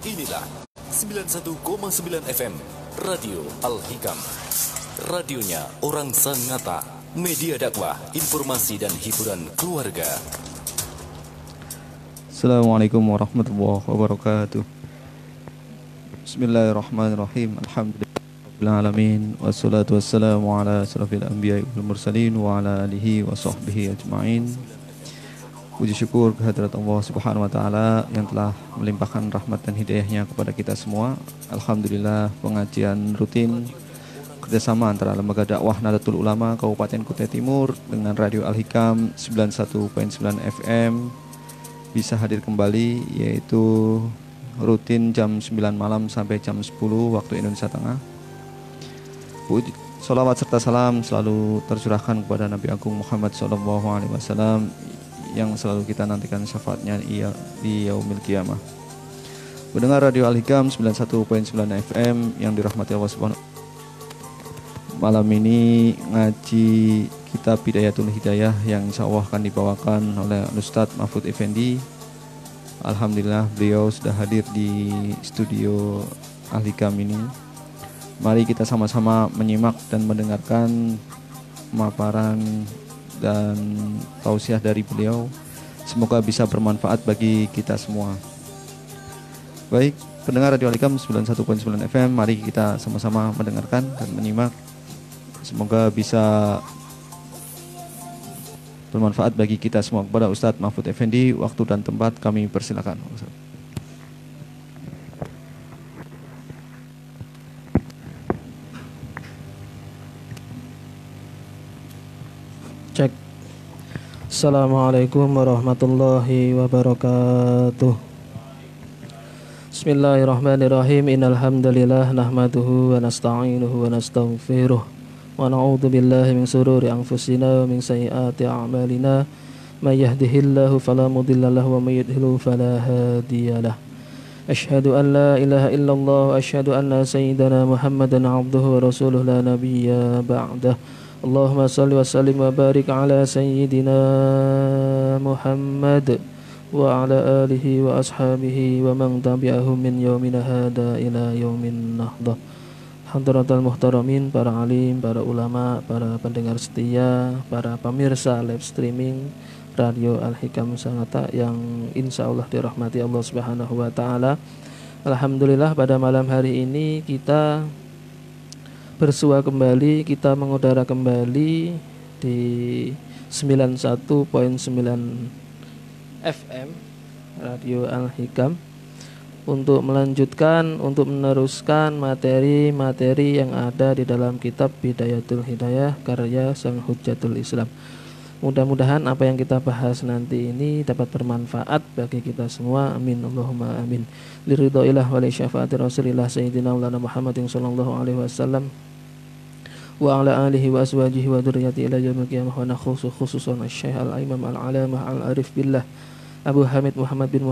Inilah 91,9 FM Radio Al-Hikam. Radionya orang Sangatta, media dakwah, informasi dan hiburan keluarga. Assalamualaikum warahmatullahi wabarakatuh. Bismillahirrahmanirrahim. Alhamdulillahirabbil alamin wassalatu wassalamu ala asrofil anbiya'i wal mursalin wa ala alihi wa sahbihi ajma'in. Puji syukur kehadirat Allah Subhanahu wa taala yang telah melimpahkan rahmat dan hidayahnya kepada kita semua. Alhamdulillah, pengajian rutin kerjasama antara Lembaga Dakwah Nahdlatul Ulama Kabupaten Kutai Timur dengan Radio Al-Hikam 91.9 FM bisa hadir kembali, yaitu rutin jam 9 malam sampai jam 10 waktu Indonesia Tengah. Salawat serta salam selalu tercurahkan kepada Nabi Agung Muhammad SAW yang selalu kita nantikan syafaatnya di yaumil qiyamah. Mendengar Radio Al-Hikam 91.9 FM yang dirahmati Allah Subhanahu. Malam ini ngaji kitab Bidayatul Hidayah yang insya Allah akan dibawakan oleh Ustadz Mahfud Effendi. Alhamdulillah beliau sudah hadir di studio Al-Hikam ini. Mari kita sama-sama menyimak dan mendengarkan pemaparan dan tausiah dari beliau. Semoga bisa bermanfaat bagi kita semua. Baik, pendengar Radio Al-Hikam 91.9 FM, mari kita sama-sama mendengarkan dan menyimak. Semoga bisa bermanfaat bagi kita semua. Kepada Ustadz Mahfud Effendi, waktu dan tempat kami persilakan. Cek. Assalamualaikum warahmatullahi wabarakatuh. Bismillahirrahmanirrahim. Innal hamdalillah nahmaduhu wa nasta'inuhu wa nastaghfiruh wa na'udzu billahi min shururi anfusina wa min sayyiati a'malina. May yahdihillahu fala mudilla lahu wa may yudhlil fala hadiyalah. Asyhadu an la ilaha illallah wa asyhadu anna sayyidana Muhammadan 'abduhu wa rasuluhu la nabiyya ba'dah. Allahumma salli wa sallim wa barik ala sayyidina Muhammad wa ala alihi wa ashabihi wa man tabi'ahum min yaumina hada ila yaumin nahdah. Hadratal muhtaramin, para alim, para ulama, para pendengar setia, para pemirsa live streaming Radio Al-Hikam Sangatta yang insya Allah dirahmati Allah Subhanahu wa ta'ala. Alhamdulillah, pada malam hari ini kita bersua kembali, kita mengudara kembali di 91.9 FM Radio Al-Hikam untuk melanjutkan, untuk meneruskan materi-materi yang ada di dalam kitab Bidayatul Hidayah karya Sang Hujjatul Islam. Mudah-mudahan apa yang kita bahas nanti ini dapat bermanfaat bagi kita semua. Amin Allahumma amin. Liridhoillah wa li syafaati Rasulillah Sayyidina Maulana Muhammadin sallallahu alaihi wasallam wa ala alihi wa azwajihi wa dzurriyyati ila yaumil qiyamah wa nakhusu khususan asy-syaikh al-imam al-alamah al-arif billah Abu Hamid Muhammad bin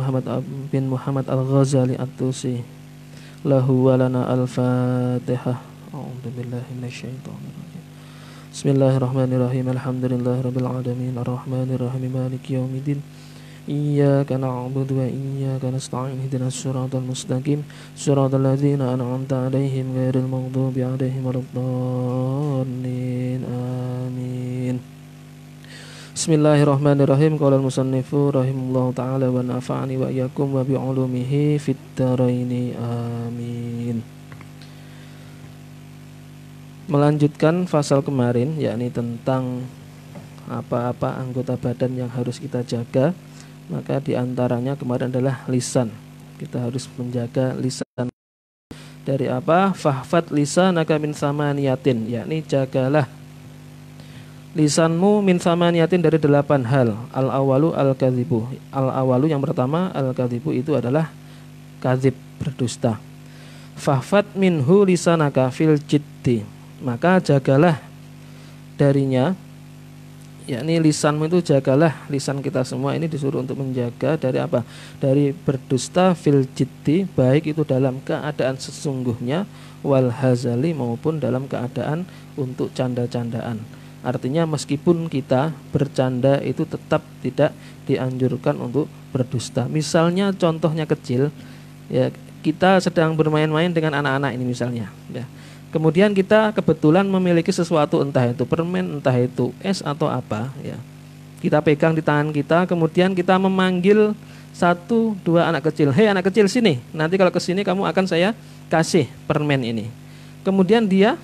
Muhammad al-Ghazali at-Tusi. Lahu wa lana al-Fatihah. A'udzu billahi minasyaitonir rajim. Bismillahirrahmanirrahim. Alhamdulillahirabbil alamin arrahmanir rahim maliki yaumiddin. Iyyaka na'budu wa iyyaka nasta'in ihdinas siratal mustaqim siratal ladzina an'amta 'alaihim ghairil maghdubi 'alaihim waladdallin. Amin. Bismillahirrahmanirrahim. Qala al-musannifu rahimahullahu ta'ala wa nafa'ani wa iyyakum wa bi 'ulumihi fid dharaini. Amin. Melanjutkan fasal kemarin, yakni tentang apa-apa anggota badan yang harus kita jaga. Maka diantaranya kemarin adalah lisan. Kita harus menjaga lisan. Dari apa? Fahfat lisanaka min samaniyatin, yakni jagalah lisanmu min samaniyatin dari 8 hal. Al-awalu al-kadzibu. Al-awalu yang pertama, al-kadzibu itu adalah kadzib, berdusta. Fahfat minhu lisanaka fil jiddi. Maka jagalah darinya, yakni lisanmu itu jagalah. Lisan kita semua ini disuruh untuk menjaga dari apa? Dari berdusta fil jiddi, baik itu dalam keadaan sesungguhnya, wal hazali, maupun dalam keadaan untuk canda-candaan. Artinya meskipun kita bercanda itu tetap tidak dianjurkan untuk berdusta. Misalnya contohnya kecil, ya kita sedang bermain-main dengan anak-anak ini misalnya, ya. Kemudian kita kebetulan memiliki sesuatu, entah itu permen, entah itu es atau apa, ya. Kita pegang di tangan kita, kemudian kita memanggil 1, 2 anak kecil. Hei anak kecil sini, nanti kalau kesini kamu akan saya kasih permen ini. Kemudian dia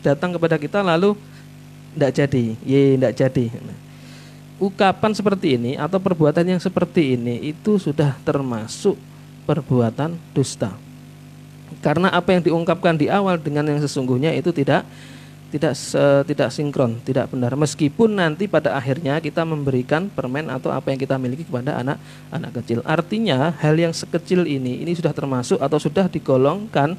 datang kepada kita lalu tidak jadi, tidak jadi. Ucapan seperti ini atau perbuatan yang seperti ini itu sudah termasuk perbuatan dusta. Karena apa yang diungkapkan di awal dengan yang sesungguhnya itu tidak sinkron, tidak benar. Meskipun nanti pada akhirnya kita memberikan permen atau apa yang kita miliki kepada anak kecil. Artinya hal yang sekecil ini sudah termasuk atau sudah digolongkan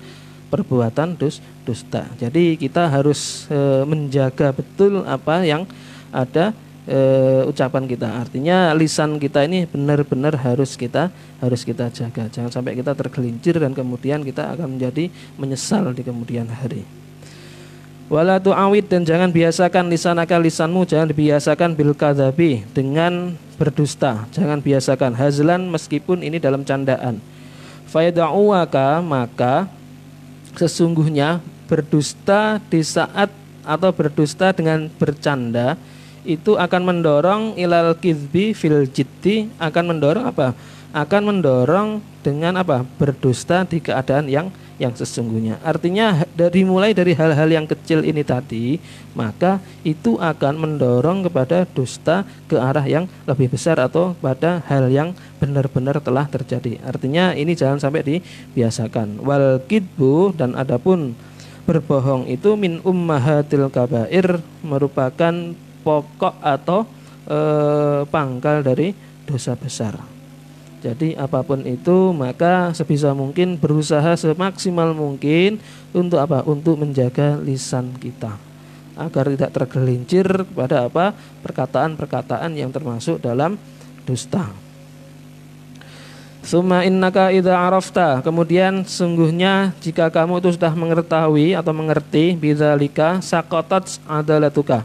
perbuatan dusta. Jadi kita harus menjaga betul apa yang ada ucapan kita. Artinya lisan kita ini benar-benar harus kita jaga. Jangan sampai kita tergelincir dan kemudian kita akan menjadi menyesal di kemudian hari. Wala tu'awid, dan jangan biasakan lisanaka, lisanmu jangan dibiasakan bil kadzabi, dengan berdusta. Jangan biasakan hazlan, meskipun ini dalam candaan. Fayada'uwaka, maka sesungguhnya berdusta di saat atau berdusta dengan bercanda itu akan mendorong ilal kizbi fil jiddi, akan mendorong apa? Akan mendorong dengan apa? Berdusta di keadaan yang sesungguhnya. Artinya mulai dari hal-hal yang kecil ini tadi, maka itu akan mendorong kepada dusta ke arah yang lebih besar atau pada hal yang benar-benar telah terjadi. Artinya ini jangan sampai dibiasakan. Wal kidbu, dan adapun berbohong itu min ummahatil kabair, merupakan pokok atau pangkal dari dosa besar. Jadi apapun itu maka sebisa mungkin berusaha semaksimal mungkin untuk apa? Untuk menjaga lisan kita agar tidak tergelincir pada apa? Perkataan-perkataan yang termasuk dalam dusta. Summa innaka idza arafta, kemudian sungguhnya jika kamu itu sudah mengetahui atau mengerti bidzalika saqatat adalatuka,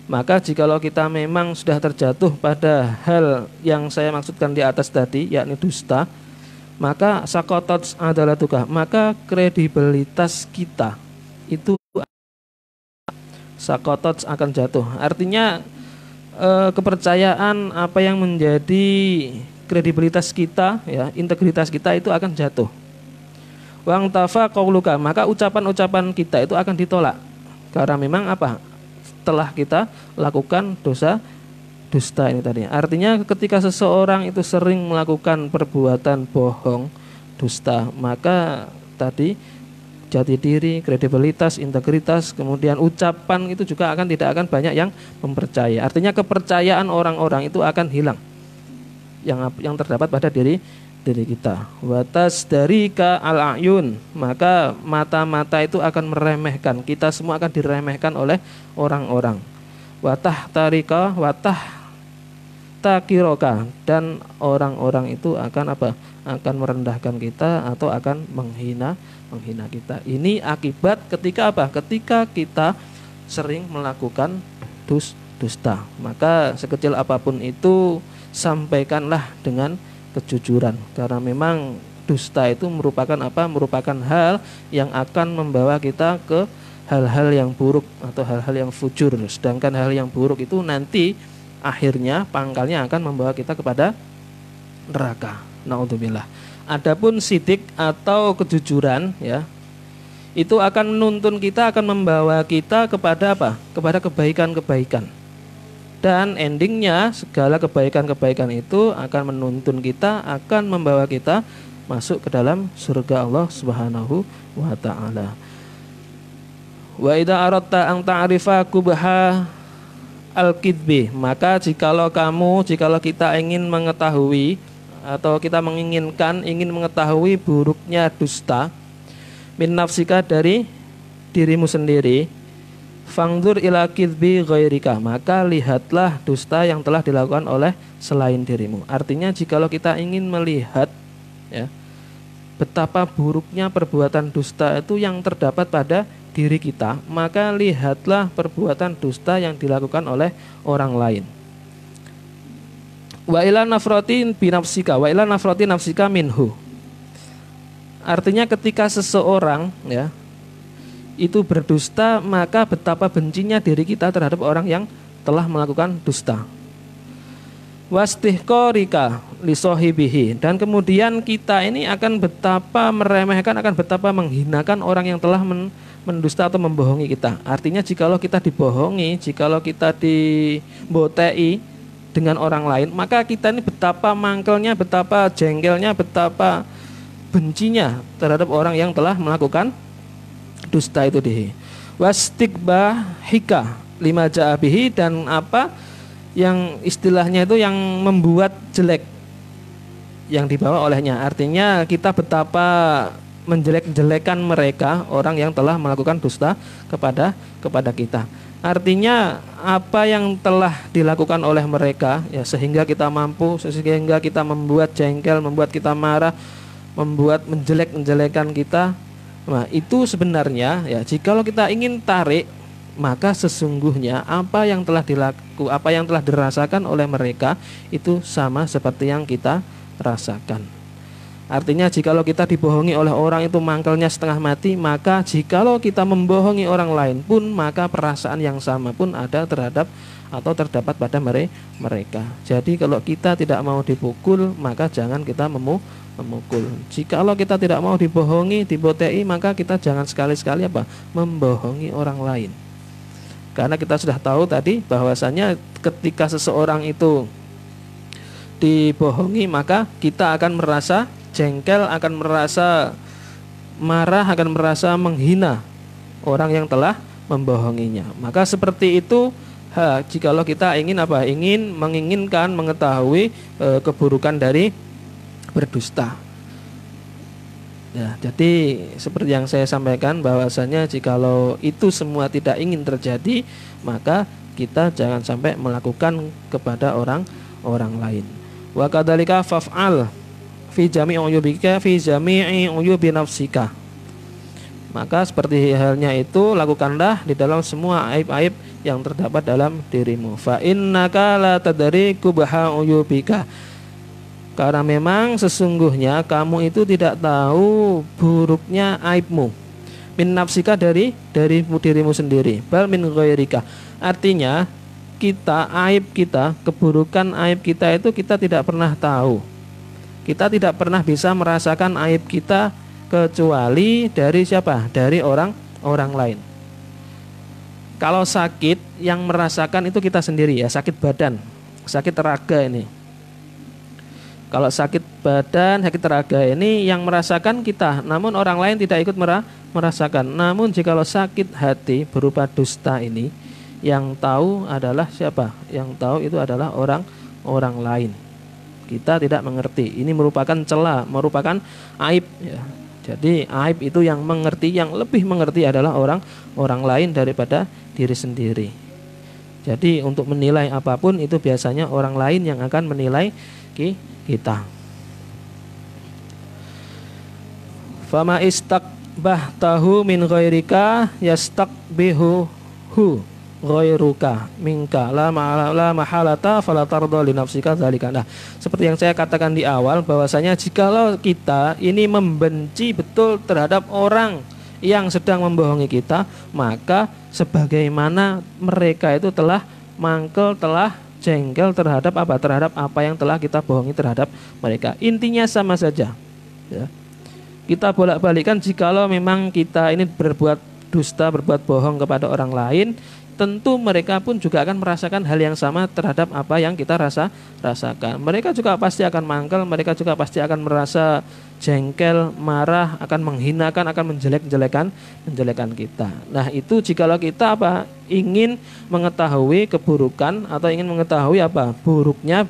maka jikalau kita memang sudah terjatuh pada hal yang saya maksudkan di atas tadi, yakni dusta, maka saqatat adalatuka, maka kredibilitas kita itu saqatat akan jatuh. Artinya kepercayaan apa yang menjadi kredibilitas kita, ya, integritas kita itu akan jatuh. Wang tafa qauluka, maka ucapan-ucapan kita itu akan ditolak. Karena memang apa? Telah kita lakukan dosa dusta ini tadi. Artinya ketika seseorang itu sering melakukan perbuatan bohong, dusta, maka tadi jati diri, kredibilitas, integritas, kemudian ucapan itu juga tidak akan banyak yang mempercaya. Artinya kepercayaan orang-orang itu akan hilang yang terdapat pada diri kita. Watas dari ka al-ayun, maka mata-mata itu akan meremehkan, kita semua akan diremehkan oleh orang-orang. Watah tarika, watah takiroka, dan orang-orang itu akan apa? Akan merendahkan kita atau akan menghina kita. Ini akibat ketika apa? Ketika kita sering melakukan dusta. Maka sekecil apapun itu sampaikanlah dengan kejujuran, karena memang dusta itu merupakan apa? Merupakan hal yang akan membawa kita ke hal-hal yang buruk atau hal-hal yang fujur. Sedangkan hal yang buruk itu nanti akhirnya pangkalnya akan membawa kita kepada neraka. Naudzubillah. Adapun sidik atau kejujuran, ya, itu akan menuntun kita, akan membawa kita kepada apa? Kepada kebaikan-kebaikan. Dan endingnya segala kebaikan-kebaikan itu akan menuntun kita, akan membawa kita masuk ke dalam surga Allah Subhanahu wa ta'ala. Wa idza aradta an ta'rifa kubha al-kidbi, maka jikalau kita ingin mengetahui atau kita ingin mengetahui buruknya dusta min nafsika, dari dirimu sendiri, fangdur ila kidbi ghairika, maka lihatlah dusta yang telah dilakukan oleh selain dirimu. Artinya jikalau kita ingin melihat, ya, betapa buruknya perbuatan dusta itu yang terdapat pada diri kita, maka lihatlah perbuatan dusta yang dilakukan oleh orang lain. Wa ila nafrati binafsika, wa ila nafrati nafsika minhu, Artinya ketika seseorang ya itu berdusta, maka betapa bencinya diri kita terhadap orang yang telah melakukan dusta. Wastihqarika li sahibihi, dan kemudian kita ini akan betapa meremehkan, akan betapa menghinakan orang yang telah mendusta atau membohongi kita. Artinya jikalau kita dibohongi, jikalau kita dibotei dengan orang lain, maka kita ini betapa mangkelnya, betapa jengkelnya, betapa bencinya terhadap orang yang telah melakukan dusta itu dihi. Wastikbahika lima ja'abihi, dan apa yang istilahnya itu yang membuat jelek yang dibawa olehnya. Artinya kita betapa menjelek-jelekan mereka, orang yang telah melakukan dusta kepada kita. Artinya apa yang telah dilakukan oleh mereka ya, sehingga kita mampu, sehingga kita membuat jengkel, membuat kita marah, membuat menjelek-menjelekan kita. Nah, itu sebenarnya ya, jikalau kita ingin tarik, maka sesungguhnya apa yang telah dirasakan oleh mereka itu sama seperti yang kita rasakan. Artinya jikalau kita dibohongi oleh orang itu mangkelnya setengah mati, maka jikalau kita membohongi orang lain pun, maka perasaan yang sama pun ada terhadap atau terdapat pada mereka. Jadi kalau kita tidak mau dipukul, maka jangan kita memukul. Jikalau kita tidak mau dibohongi, dibotei, maka kita jangan sekali-sekali membohongi orang lain. Karena kita sudah tahu tadi bahwasanya ketika seseorang itu dibohongi, maka kita akan merasa jengkel, akan merasa marah, akan merasa menghina orang yang telah membohonginya. Maka seperti itu, jikalau kita menginginkan mengetahui keburukan dari berdusta. Ya, jadi seperti yang saya sampaikan bahwasanya jikalau itu semua tidak ingin terjadi, maka kita jangan sampai melakukan kepada orang lain. Wa kadzalika faf'al fi jami'i uyubika fi jami'i uyubi nafsika. Maka seperti halnya itu, lakukanlah di dalam semua aib-aib yang terdapat dalam dirimu. Fa innaka la tadri kubaha uyubika. Karena memang sesungguhnya kamu itu tidak tahu buruknya aibmu. Min nafsika, dari dirimu sendiri. Bal min ghairika. Artinya aib kita, keburukan aib kita itu kita tidak pernah tahu. Kita tidak pernah bisa merasakan aib kita kecuali dari siapa? Dari orang lain. Kalau sakit, yang merasakan itu kita sendiri ya, sakit badan, sakit raga ini. Kalau sakit badan, sakit raga ini yang merasakan kita, namun orang lain tidak ikut merasakan. Namun jikalau sakit hati berupa dusta ini, yang tahu adalah siapa? Yang tahu itu adalah orang lain. Kita tidak mengerti. Ini merupakan celah, merupakan aib ya. Jadi aib itu yang mengerti, yang lebih mengerti adalah orang lain daripada diri sendiri. Jadi untuk menilai apapun itu biasanya orang lain yang akan menilai kita. Fama istaqbahtahu min ghairika yastaqbihu ghairuka minka la mahalata fala tarda li nafsika dzalika. Nah, seperti yang saya katakan di awal bahwasanya jikalau kita ini membenci betul terhadap orang yang sedang membohongi kita, maka sebagaimana mereka itu telah mangkel, telah jengkel terhadap apa yang telah kita bohongi terhadap mereka. Intinya sama saja ya. Kita bolak-balikan, jikalau memang kita ini berbuat dusta, berbuat bohong kepada orang lain, tentu mereka pun juga akan merasakan hal yang sama terhadap apa yang kita rasakan. Mereka juga pasti akan mangkel, mereka juga pasti akan merasa jengkel, marah, akan menghinakan, akan menjelek-jelekan kita. Nah, itu jikalau kita ingin mengetahui keburukan atau ingin mengetahui buruknya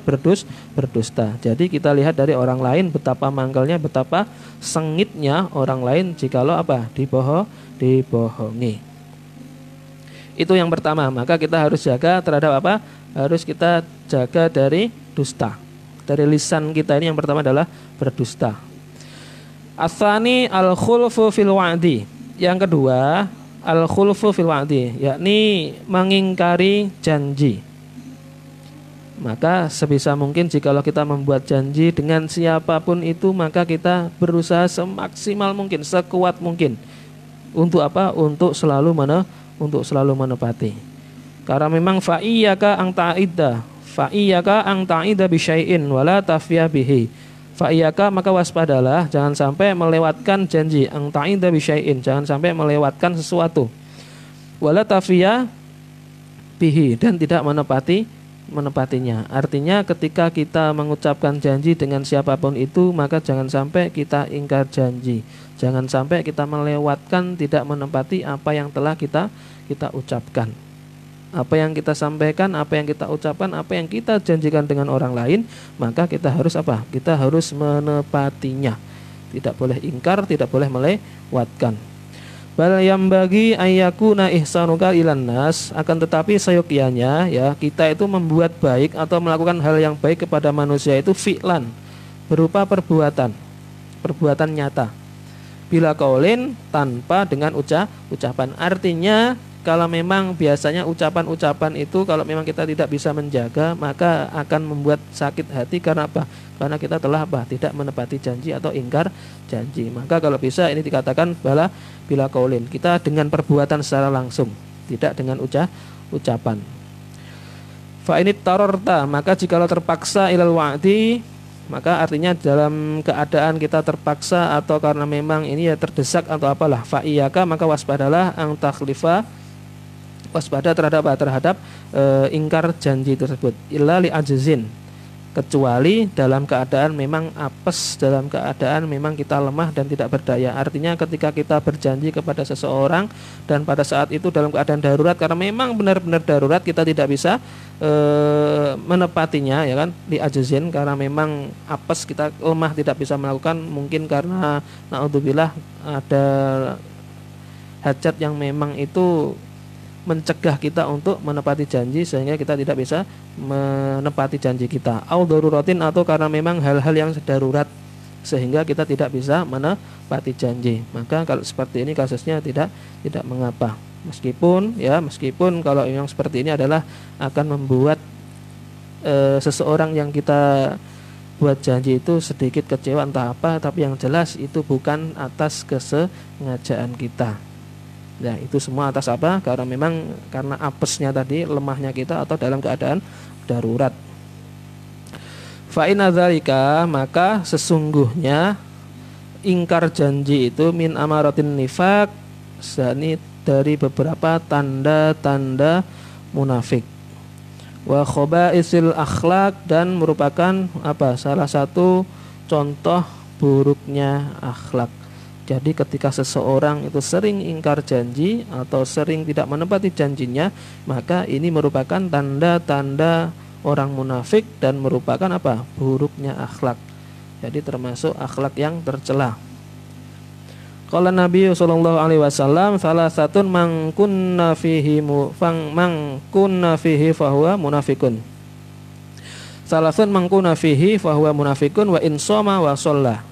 berdusta. Jadi kita lihat dari orang lain betapa mangkelnya, betapa sengitnya orang lain jikalau dibohongi. Itu yang pertama, maka kita harus jaga terhadap harus kita jaga dari dusta. Dari lisan kita ini yang pertama adalah berdusta. Atsani al-khulfu fil wa'di. Yang kedua, al-khulfu fil wa'di, yakni mengingkari janji. Maka sebisa mungkin jikalau kita membuat janji dengan siapapun itu, maka kita berusaha semaksimal mungkin, sekuat mungkin. Untuk apa? Untuk selalu menepati. Karena memang fa'iyyaka ang ta'idda bi syai'in wala tafya bihi. Fa'iyyaka, maka waspadalah, jangan sampai melewatkan janji. Ang ta'idda bi syai'in, jangan sampai melewatkan sesuatu. Wala tafya bihi, dan tidak menepatinya. Artinya ketika kita mengucapkan janji dengan siapapun itu, maka jangan sampai kita ingkar janji. Jangan sampai kita melewatkan, tidak menepati apa yang telah kita ucapkan. Apa yang kita sampaikan, apa yang kita ucapkan, apa yang kita janjikan dengan orang lain, maka kita harus apa? Kita harus menepatinya. Tidak boleh ingkar, tidak boleh melewatkan. Bal yang bagi ayyakuna ihsanuka ilan nas, akan tetapi seyogyanya ya kita itu membuat baik atau melakukan hal yang baik kepada manusia itu fi'lan, berupa perbuatan nyata. Bila qaulin, tanpa dengan ucapan. Artinya kalau memang biasanya ucapan-ucapan itu kalau memang kita tidak bisa menjaga, maka akan membuat sakit hati. Karena apa? Karena kita telah apa? Tidak menepati janji atau ingkar janji. Maka kalau bisa ini dikatakan bila qaulin, kita dengan perbuatan secara langsung, tidak dengan ucapan. Fa ini tarorta, maka jikalau terpaksa ilal wa'di, maka artinya dalam keadaan kita terpaksa atau karena memang ini ya terdesak atau apalah, fa iyyaka, maka waspadalah ang takhlifa, waspada terhadap ingkar janji tersebut, illa li ajzin, kecuali dalam keadaan memang apes, dalam keadaan memang kita lemah dan tidak berdaya. Artinya ketika kita berjanji kepada seseorang dan pada saat itu dalam keadaan darurat, karena memang benar-benar darurat, kita tidak bisa menepatinya, ya kan, li ajzin, karena memang apes, kita lemah, tidak bisa melakukan, mungkin karena naudzubillah ada hajat yang memang itu mencegah kita untuk menepati janji sehingga kita tidak bisa menepati janji kita. Au daruratin, atau karena memang hal-hal yang darurat sehingga kita tidak bisa menepati janji. Maka kalau seperti ini kasusnya tidak mengapa. Meskipun kalau yang seperti ini adalah akan membuat seseorang yang kita buat janji itu sedikit kecewa entah apa, tapi yang jelas itu bukan atas kesengajaan kita. Nah, itu semua atas apa? Karena apesnya tadi, lemahnya kita, atau dalam keadaan darurat. Fa inna dzalika, maka sesungguhnya ingkar janji itu min amaratin nifaq, sani dari beberapa tanda-tanda munafik. Wa khabaisil akhlak, dan merupakan apa? Salah satu contoh buruknya akhlak. Jadi ketika seseorang itu sering ingkar janji atau sering tidak menepati janjinya, maka ini merupakan tanda-tanda orang munafik dan merupakan apa? Buruknya akhlak. Jadi termasuk akhlak yang tercela. Qala Nabi sallallahu alaihi wasallam, salasatun man kunna fihi fahuwa munafikun. Salasun man kunna fihi fahuwa munafikun wa in shoma wa shalla.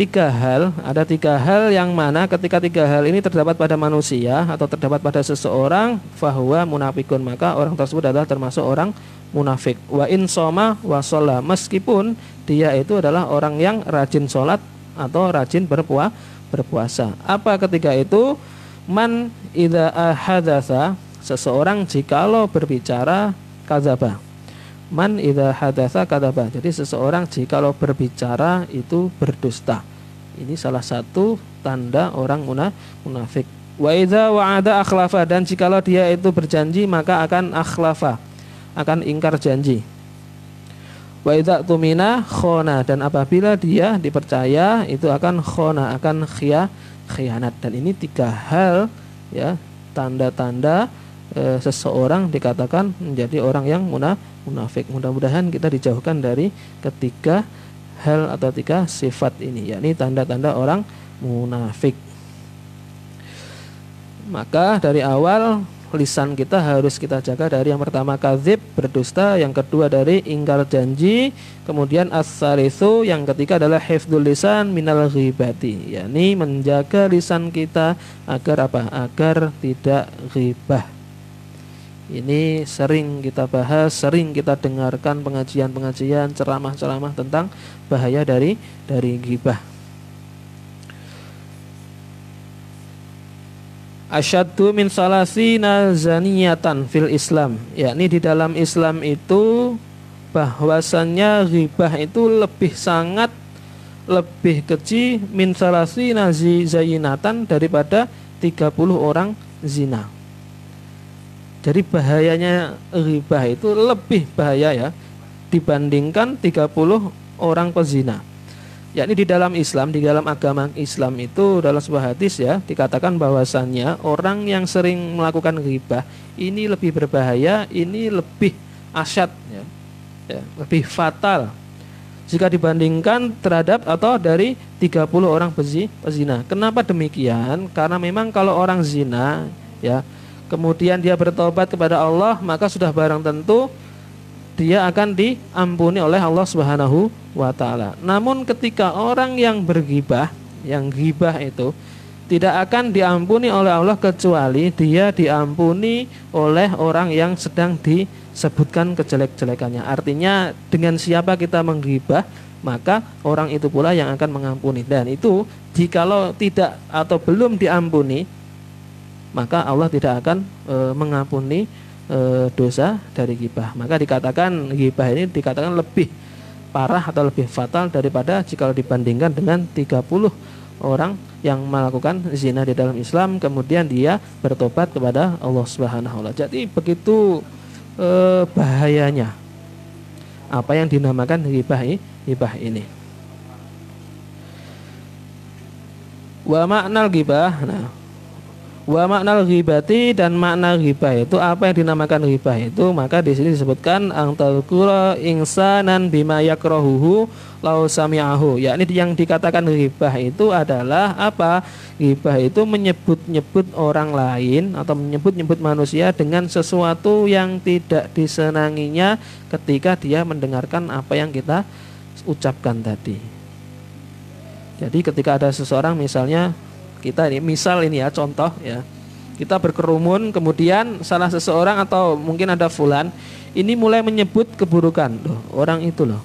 Ada tiga hal yang mana ketika tiga hal ini terdapat pada manusia atau terdapat pada seseorang, fahuwa munafikun, maka orang tersebut adalah termasuk orang munafik. Wa in shoma wa shalla, meskipun dia itu adalah orang yang rajin sholat atau rajin berpuasa. Apa ketiga itu? Man idza hadatsa, seseorang jikalau berbicara kadzaba. Man idza hadatsa kadzaba. Jadi seseorang jikalau berbicara itu berdusta. Ini salah satu tanda orang munafik. Wa idza wa'ada akhlafa, dan jikalau dia itu berjanji maka akan akhlafa, akan ingkar janji. Wa idza tumina khona, dan apabila dia dipercaya itu akan khona, akan khianat. Dan ini tiga hal ya, tanda-tanda seseorang dikatakan menjadi orang yang munafik. Mudah-mudahan kita dijauhkan dari ketiga hal atau tiga sifat ini, yakni tanda-tanda orang munafik. Maka dari awal lisan kita harus kita jaga dari yang pertama kadzib, berdusta, yang kedua dari ingkar janji, kemudian as-salisu, yang ketiga adalah hifdzul lisan minal ghibati, yakni menjaga lisan kita agar apa? Agar tidak ghibah. Ini sering kita bahas, sering kita dengarkan pengajian-pengajian, ceramah-ceramah tentang bahaya dari ghibah. Asyaddu min salasina zaniyatan fil Islam, yakni di dalam Islam itu bahwasannya ghibah itu lebih keji min salasina zayinatan daripada 30 orang zina. Jadi bahayanya ghibah itu lebih bahaya ya dibandingkan 30 orang pezina. Yakni di dalam Islam, di dalam agama Islam itu dalam sebuah hadis ya dikatakan bahwasannya orang yang sering melakukan ghibah ini lebih berbahaya, ini lebih asyad ya, lebih fatal jika dibandingkan terhadap atau dari 30 orang pezina. Kenapa demikian? Karena memang kalau orang zina ya kemudian dia bertobat kepada Allah, maka sudah barang tentu dia akan diampuni oleh Allah Subhanahu wa taala. Namun ketika orang yang berghibah, yang ghibah itu tidak akan diampuni oleh Allah kecuali dia diampuni oleh orang yang sedang disebutkan kejelek-jelekannya. Artinya dengan siapa kita menghibah, maka orang itu pula yang akan mengampuni. Dan itu jikalau tidak atau belum diampuni, maka Allah tidak akan mengampuni dosa dari ghibah. Maka dikatakan ghibah ini dikatakan lebih parah atau lebih fatal daripada jika dibandingkan dengan 30 orang yang melakukan zina di dalam Islam kemudian dia bertobat kepada Allah Subhanahu wa taala. Jadi begitu bahayanya apa yang dinamakan ghibah ini. Wa maknal ghibah. Wa maknal ghibati, dan makna ghibah itu apa yang dinamakan ghibah itu, maka di sini disebutkan angtalqura insanan bima yakrahuhu lau sami'ahu, yakni yang dikatakan ghibah itu adalah apa? Ghibah itu menyebut-nyebut orang lain atau menyebut-nyebut manusia dengan sesuatu yang tidak disenanginya ketika dia mendengarkan apa yang kita ucapkan tadi. Jadi ketika ada seseorang misalnya kita ini misal ini ya contoh ya, kita berkerumun kemudian salah seseorang atau mungkin ada fulan ini mulai menyebut keburukan. Loh, orang itu loh,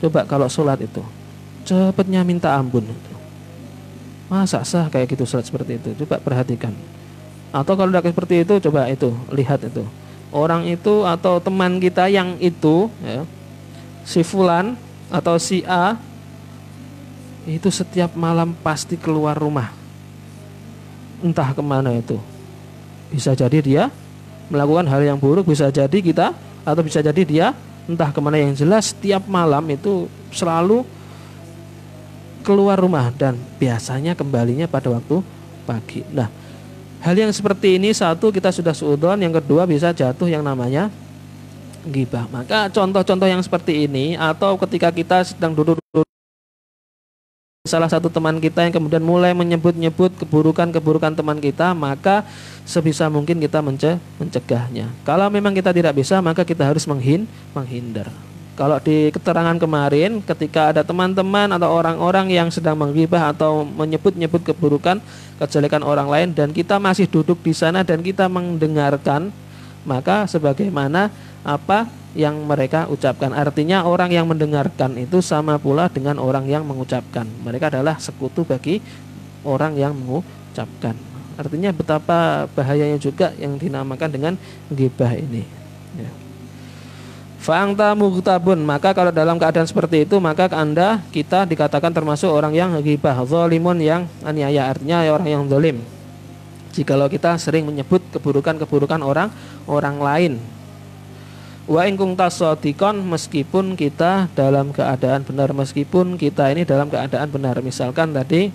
coba kalau sholat itu cepatnya minta ampun, masa sah kayak gitu sholat seperti itu? Coba perhatikan. Atau kalau tidak seperti itu, coba itu lihat itu orang itu atau teman kita yang itu ya, si fulan atau si A itu setiap malam pasti keluar rumah, entah kemana itu. Bisa jadi dia melakukan hal yang buruk, bisa jadi kita, atau bisa jadi dia entah kemana. Yang jelas setiap malam itu selalu keluar rumah dan biasanya kembalinya pada waktu pagi. Nah, hal yang seperti ini satu kita sudah suudzon, yang kedua bisa jatuh yang namanya ghibah. Maka contoh-contoh yang seperti ini atau ketika kita sedang duduk salah satu teman kita yang kemudian mulai menyebut-nyebut keburukan-keburukan teman kita, maka sebisa mungkin kita mencegahnya. Kalau memang kita tidak bisa, maka kita harus menghindar. Kalau di keterangan kemarin ketika ada teman-teman atau orang-orang yang sedang menghibah atau menyebut-nyebut keburukan, kejelekan orang lain dan kita masih duduk di sana dan kita mendengarkan, maka sebagaimana apa yang mereka ucapkan. Artinya orang yang mendengarkan itu sama pula dengan orang yang mengucapkan. Mereka adalah sekutu bagi orang yang mengucapkan. Artinya betapa bahayanya juga yang dinamakan dengan ghibah ini ya. Fa'angta mughtabun, maka kalau dalam keadaan seperti itu maka Anda kita dikatakan termasuk orang yang ghibah, zalimun yang aniaya, artinya orang yang zalim. Jikalau kita sering menyebut keburukan-keburukan orang lain. Wa in kunta shadiqan, meskipun kita dalam keadaan benar, meskipun kita ini dalam keadaan benar. Misalkan tadi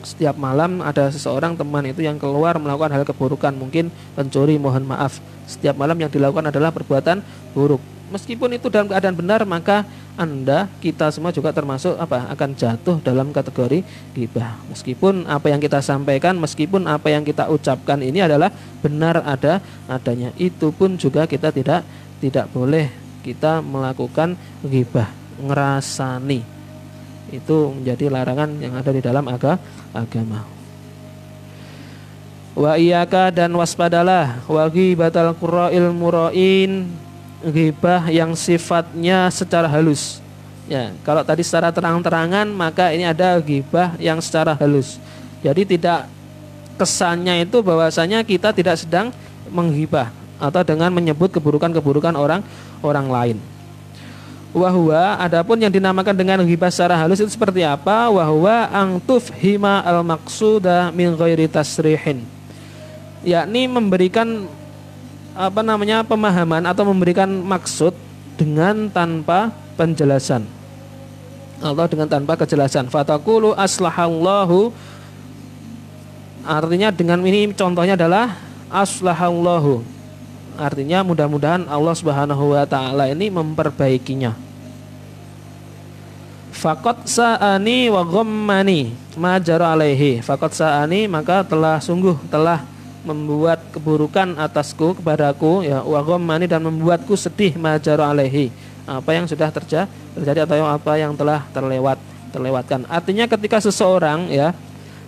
setiap malam ada seseorang teman itu yang keluar melakukan hal keburukan, mungkin pencuri, mohon maaf. Setiap malam yang dilakukan adalah perbuatan buruk. Meskipun itu dalam keadaan benar, maka Anda, kita semua juga termasuk apa? Akan jatuh dalam kategori ghibah. Meskipun apa yang kita sampaikan, meskipun apa yang kita ucapkan ini adalah benar adanya, itu pun juga kita tidak boleh kita melakukan ghibah, ngerasani. Itu menjadi larangan yang ada di dalam agama. Wa iyyaka dan waspadalah wa ghibatal qurra'il mura'in, ghibah yang sifatnya secara halus. Ya, kalau tadi secara terang-terangan, maka ini ada ghibah yang secara halus. Jadi tidak, kesannya itu bahwasanya kita tidak sedang menghibah atau dengan menyebut keburukan-keburukan orang lain. Wahwa, adapun yang dinamakan dengan ghibah secara halus itu seperti apa? Wahwa angtuf hima al maqsuda min ghairi tasrihin, yakni memberikan pemahaman atau memberikan maksud dengan tanpa penjelasan atau dengan tanpa kejelasan. Fataqulu aslahallahu, artinya dengan ini contohnya adalah aslahallahu, artinya mudah-mudahan Allah Subhanahu wa taala ini memperbaikinya. Faqad sa'ani wa ghammani ma jara alaihi. Faqad sa'ani, maka telah membuat keburukan atasku, kepadaku, ya, wa ghammani, dan membuatku sedih, ma jara alaihi, apa yang sudah terjadi atau apa yang telah terlewatkan. Artinya ketika seseorang, ya,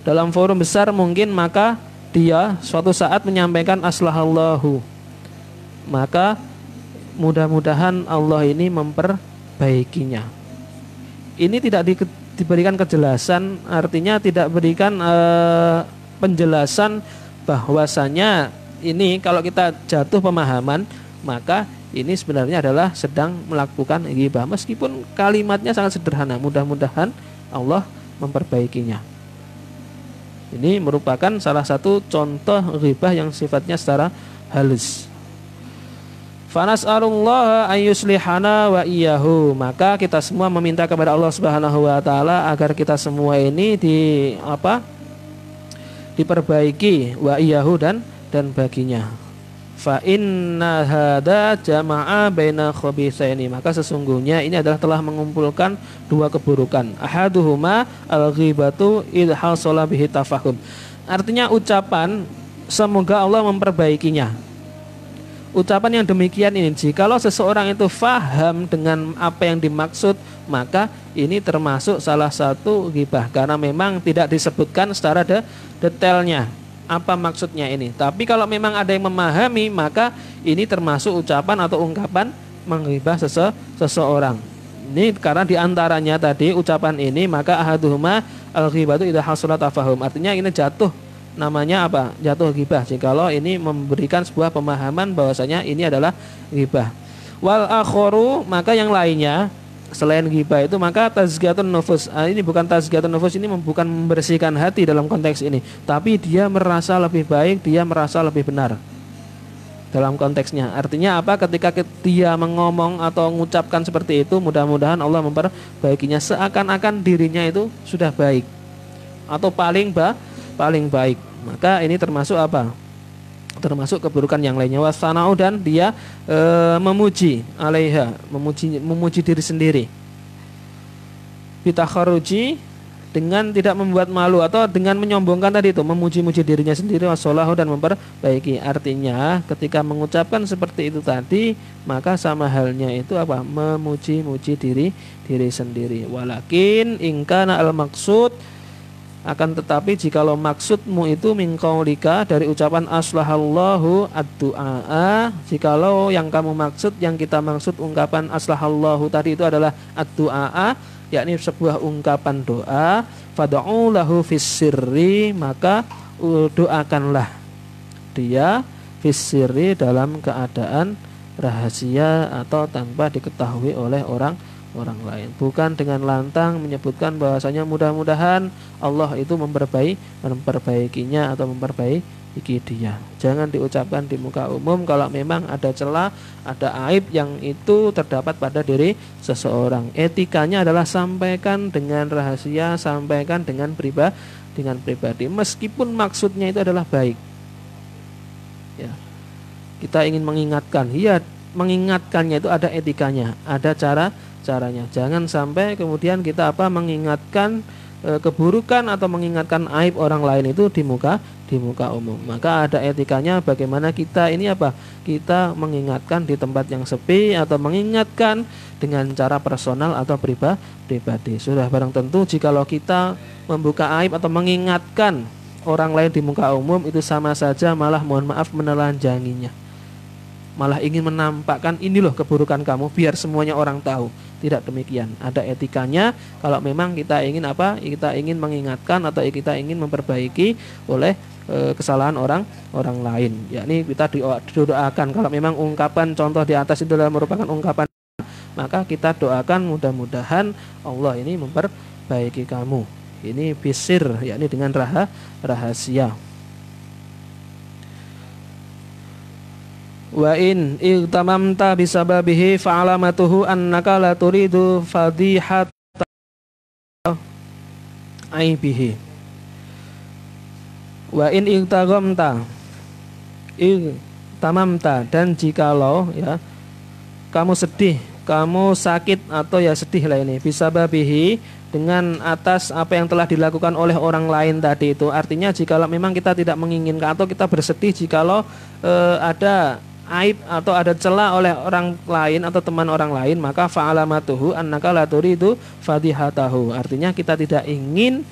dalam forum besar mungkin, maka dia suatu saat menyampaikan aslahallahu, maka mudah-mudahan Allah ini memperbaikinya. Ini tidak diberikan kejelasan, artinya tidak berikan penjelasan bahwasanya ini kalau kita jatuh pemahaman, maka ini sebenarnya adalah sedang melakukan ghibah, meskipun kalimatnya sangat sederhana, mudah-mudahan Allah memperbaikinya. Ini merupakan salah satu contoh ghibah yang sifatnya secara halus. Fanas'alullaha ayyuslihana wa iyyahu, maka kita semua meminta kepada Allah Subhanahu wa taala agar kita semua ini diperbaiki, wa iyyahu, dan baginya. Fa inna hadza jama'a baina khabithaini, maka sesungguhnya ini adalah telah mengumpulkan dua keburukan. Ahaduhuma al-ghibatu idh hasala bihi tafahum, artinya ucapan semoga Allah memperbaikinya. Ucapan yang demikian ini, jikalau seseorang itu faham dengan apa yang dimaksud, maka ini termasuk salah satu ghibah, karena memang tidak disebutkan secara detailnya apa maksudnya ini. Tapi kalau memang ada yang memahami, maka ini termasuk ucapan atau ungkapan menghibah seseorang. Ini karena diantaranya tadi ucapan ini, maka ahaduhuma al-ghibatu idza hasala tafahum, artinya ini jatuh, namanya apa? Jatuh ghibah jikalau ini memberikan sebuah pemahaman bahwasanya ini adalah ghibah. Wal akharu, maka yang lainnya selain ghibah itu, maka tazkiyatun nufus. Ini bukan tazkiyatun nufus, ini bukan membersihkan hati dalam konteks ini, tapi dia merasa lebih baik, dia merasa lebih benar dalam konteksnya. Artinya apa? Ketika dia mengomong atau mengucapkan seperti itu, mudah-mudahan Allah memperbaikinya, seakan-akan dirinya itu sudah baik atau paling baik, maka ini termasuk apa? Termasuk keburukan yang lainnya. Wasanau, dan dia memuji alaiha, memuji diri sendiri. Bitakharuji, dengan tidak membuat malu atau dengan menyombongkan tadi itu, memuji-muji dirinya sendiri. Wasolahu, dan memperbaiki. Artinya ketika mengucapkan seperti itu tadi, maka sama halnya itu apa? Memuji-muji diri sendiri. Walakin ingkana al-maksud, akan tetapi jikalau maksudmu itu min qaulika, dari ucapan aslahallahu ad-du'a, jikalau yang kamu maksud, yang kita maksud ungkapan aslahallahu tadi itu adalah ad-du'a, yakni sebuah ungkapan doa, fad'u lahu fis sirri, maka doakanlah dia fis sirri, dalam keadaan rahasia atau tanpa diketahui oleh orang lain, bukan dengan lantang menyebutkan bahwasanya mudah-mudahan Allah itu memperbaikinya atau memperbaiki dia. Jangan diucapkan di muka umum kalau memang ada celah, ada aib yang itu terdapat pada diri seseorang. Etikanya adalah sampaikan dengan rahasia, sampaikan dengan pribadi, meskipun maksudnya itu adalah baik. Ya. Kita ingin mengingatkan, ya, mengingatkannya itu ada etikanya, ada caranya. Jangan sampai kemudian kita mengingatkan keburukan atau mengingatkan aib orang lain itu di muka umum. Maka ada etikanya, bagaimana kita ini kita mengingatkan di tempat yang sepi atau mengingatkan dengan cara personal atau pribadi. Sudah barang tentu jikalau kita membuka aib atau mengingatkan orang lain di muka umum itu sama saja malah mohon maaf menelanjanginya. Malah ingin menampakkan ini loh keburukan kamu biar semuanya orang tahu. Tidak demikian. Ada etikanya kalau memang kita ingin apa? Kita ingin mengingatkan atau kita ingin memperbaiki oleh kesalahan orang lain. Yakni kita doakan kalau memang ungkapan contoh di atas itu adalah merupakan ungkapan, maka kita doakan mudah-mudahan Allah ini memperbaiki kamu. Ini bisir, yakni dengan rahasia. Wa in igtamamta bisababihi fa'alamatuhu annaka la turidu fadihat aibihi. Wa in igtamamta, dan jikalau ya kamu sedih, kamu sakit atau ya sedih lah ini bisababihi, dengan atas apa yang telah dilakukan oleh orang lain tadi itu. Artinya jikalau memang kita tidak menginginkan atau kita bersedih jikalau ada aib atau ada celah oleh orang lain atau teman orang lain, maka fa'alamatuhu annaka la turidu fadihatahu. Artinya kita tidak ingin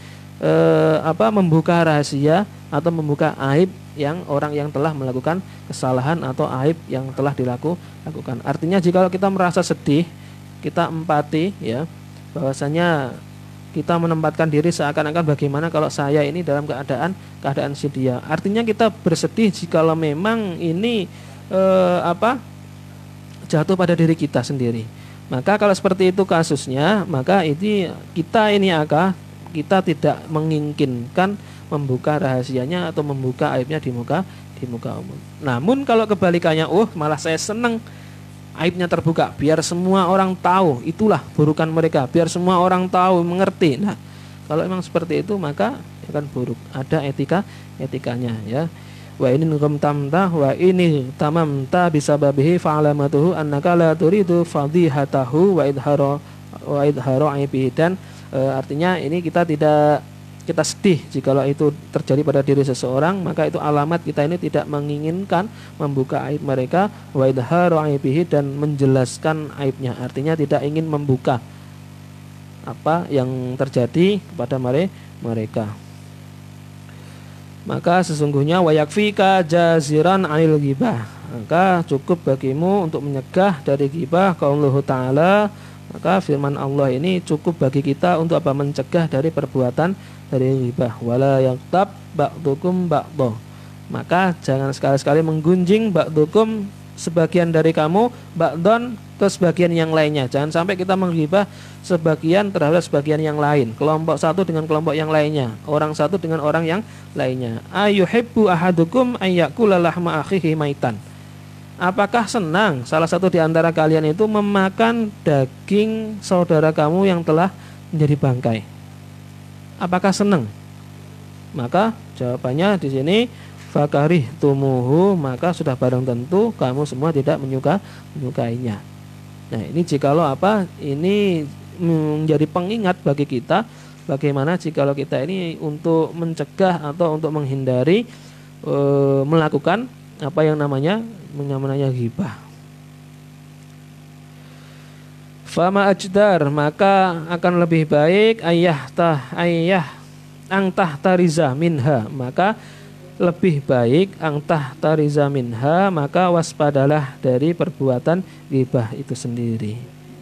membuka rahasia atau membuka aib yang orang yang telah melakukan kesalahan atau aib yang telah dilakukan. Artinya jikalau kita merasa sedih, kita empati ya, bahwasanya kita menempatkan diri seakan-akan bagaimana kalau saya ini dalam keadaan si dia. Artinya kita bersedih jikalau memang ini jatuh pada diri kita sendiri. Maka kalau seperti itu kasusnya, maka itu kita tidak menginginkan membuka rahasianya atau membuka aibnya di muka umum. Namun kalau kebalikannya, malah saya senang aibnya terbuka, biar semua orang tahu itulah burukan mereka, biar semua orang tahu mengerti. Nah, kalau memang seperti itu maka akan buruk. Ada etikanya ya. Wa ini tamta wa ini tamamta bisababihi fa'alamatuhu annaka la turidu fadihatahu wa idharo aibihi. Dan artinya ini kita sedih jikalau itu terjadi pada diri seseorang, maka itu alamat kita ini tidak menginginkan membuka aib mereka, wa idharu aibihi, dan menjelaskan aibnya. Artinya tidak ingin membuka apa yang terjadi kepada mereka. Maka sesungguhnya wa yakfika jaziran 'anil ghibah, maka cukup bagimu untuk menyegah dari ghibah. Qauluhu ta'ala, maka firman Allah ini cukup bagi kita untuk apa? Mencegah dari perbuatan dari ghibah. Wala yaghtab ba'dukum ba'dha, maka jangan sekali-sekali menggunjing ba'dukum, sebagian dari kamu, ba'don, ke sebagian yang lainnya. Jangan sampai kita menghibah sebagian terhadap sebagian yang lain, kelompok satu dengan kelompok yang lainnya, orang satu dengan orang yang lainnya. Ayuhibbu ahadukum ayyakula lahma akhihi maitan, apakah senang salah satu di antara kalian itu memakan daging saudara kamu yang telah menjadi bangkai? Apakah senang? Maka jawabannya di sini fakarih tumuhu, maka sudah barang tentu kamu semua tidak menyukainya. Nah, ini jikalau ini menjadi pengingat bagi kita bagaimana jikalau kita ini untuk mencegah atau untuk menghindari melakukan apa yang namanya ghibah. Fama ajdar, maka akan lebih baik angtah tariza minha, maka lebih baik angtah tariza minha, maka waspadalah dari perbuatan ghibah itu sendiri.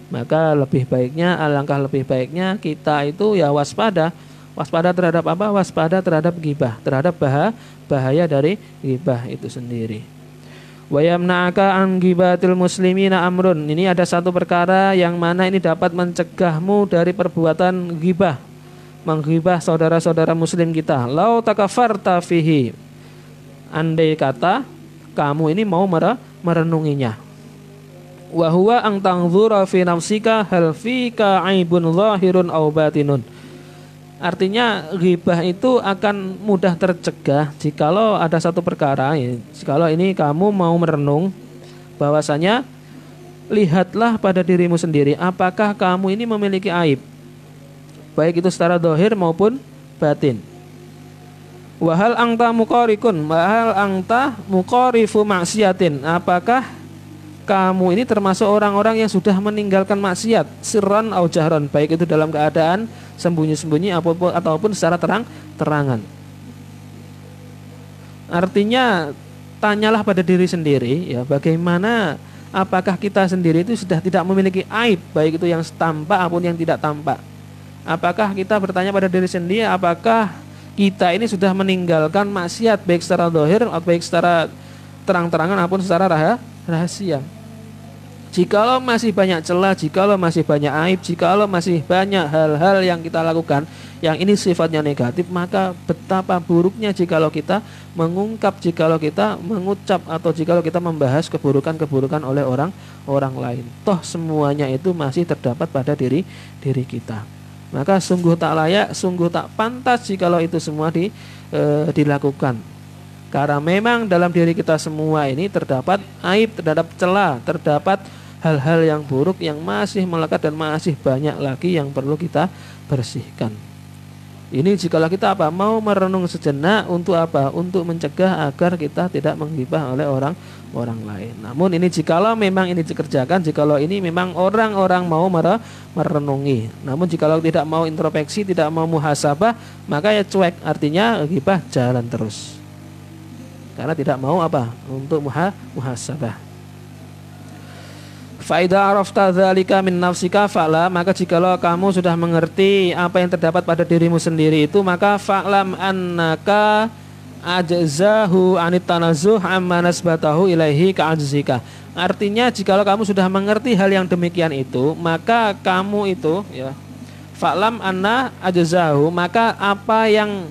Maka alangkah lebih baiknya kita itu ya waspada terhadap apa? Waspada terhadap ghibah, terhadap bahaya dari ghibah itu sendiri. Wa yamna'aka an ghibatil muslimina amrun, ini ada satu perkara yang mana ini dapat mencegahmu dari perbuatan ghibah, menghibah saudara-saudara muslim kita. Lau takafarta fihi, andai kata kamu ini mau merenunginya. Wa huwa ang tanzura fi nafsika hal fika aibun zahirun aw batinun. Artinya ghibah itu akan mudah tercegah jikalau ada satu perkara ya, jikalau ini kamu mau merenung bahwasanya lihatlah pada dirimu sendiri apakah kamu ini memiliki aib, baik itu secara zahir maupun batin. Wahal angta muqarifu maksiatin, apakah kamu ini termasuk orang-orang yang sudah meninggalkan maksiat sirran au jahran, baik itu dalam keadaan sembunyi-sembunyi ataupun secara terang-terangan. Artinya tanyalah pada diri sendiri ya, bagaimana, apakah kita sendiri itu sudah tidak memiliki aib, baik itu yang tampak maupun yang tidak tampak. Apakah kita bertanya pada diri sendiri, apakah kita ini sudah meninggalkan maksiat baik secara zahir atau baik secara terang-terangan maupun secara rahasia. Jikalau masih banyak celah, jikalau masih banyak aib, jikalau masih banyak hal-hal yang kita lakukan yang ini sifatnya negatif, maka betapa buruknya jikalau kita mengungkap, jikalau kita mengucap, atau jikalau kita membahas keburukan-keburukan oleh orang lain. Toh semuanya itu masih terdapat pada diri kita. Maka sungguh tak layak, sungguh tak pantas jikalau itu semua dilakukan. Karena memang dalam diri kita semua ini terdapat aib, terdapat celah, terdapat hal-hal yang buruk yang masih melekat dan masih banyak lagi yang perlu kita bersihkan. Ini jikalau kita mau merenung sejenak untuk untuk mencegah agar kita tidak menggibah oleh orang lain. Namun ini jikalau memang ini dikerjakan, jikalau ini memang orang-orang mau merenungi. Namun jikalau tidak mau introspeksi, tidak mau muhasabah, maka ya cuek, artinya gibah jalan terus. Karena tidak mau untuk muhasabah. Faida arafta dzalika min nafsika fa'lam, maka jikalau kamu sudah mengerti apa yang terdapat pada dirimu sendiri itu, maka fa'lam annaka ajzahu anit tanazuh amma nasbatahu ilaihi ka'ajzika. Artinya jikalau kamu sudah mengerti hal yang demikian itu, maka kamu itu ya, fa'lam anna ajzahu, maka apa yang